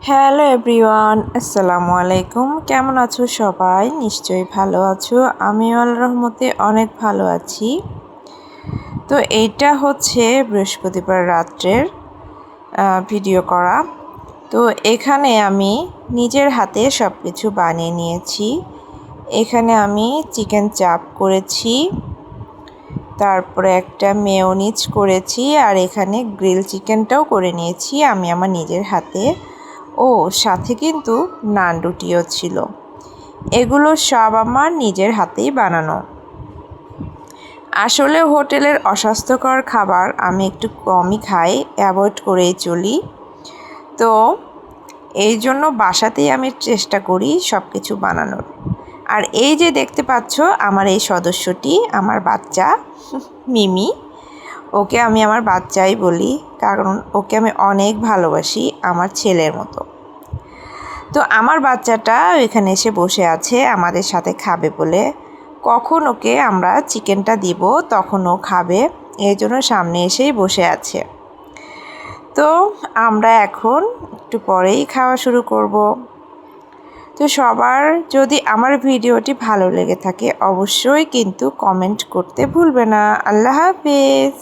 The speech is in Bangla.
হ্যালো এভরিওয়ান, আসসালামু আলাইকুম। কেমন আছো সবাই? নিশ্চয়ই ভালো আছো। আমিও আল্লাহর রহমতে অনেক ভালো আছি। তো এইটা হচ্ছে বৃহস্পতিবার রাত্রের ভিডিও করা। তো এখানে আমি নিজের হাতে সব কিছু বানিয়ে নিয়েছি। এখানে আমি চিকেন চাপ করেছি, তারপরে একটা মেয়োনিজ করেছি, আর এখানে গ্রিল চিকেনটাও করে নিয়েছি আমি আমার নিজের হাতে। ও সাথে কিন্তু নান রুটিও ছিল। এগুলো সব আমার নিজের হাতেই বানানো। আসলে হোটেলের অস্বাস্থ্যকর খাবার আমি একটু কমই খাই, অ্যাভয়েড করেই চলি। তো এই জন্য বাসাতেই আমি চেষ্টা করি সব কিছু বানানোর। আর এই যে দেখতে পাচ্ছ আমার এই সদস্যটি, আমার বাচ্চা মিমি। ওকে আমি আমার বাচ্চাই বলি, কারণ ওকে আমি অনেক ভালোবাসি, আমার ছেলের মতো। তো আমার বাচ্চাটা এখানে এসে বসে আছে আমাদের সাথে খাবে বলে। কখন ওকে আমরা চিকেনটা দিব তখন ও খাবে, এই জন্য সামনে এসেই বসে আছে। তো আমরা এখন একটু পরেই খাওয়া শুরু করব। তো সবার যদি আমার ভিডিওটি ভালো লেগে থাকে অবশ্যই কিন্তু কমেন্ট করতে ভুলবে না। আল্লাহ হাফেজ।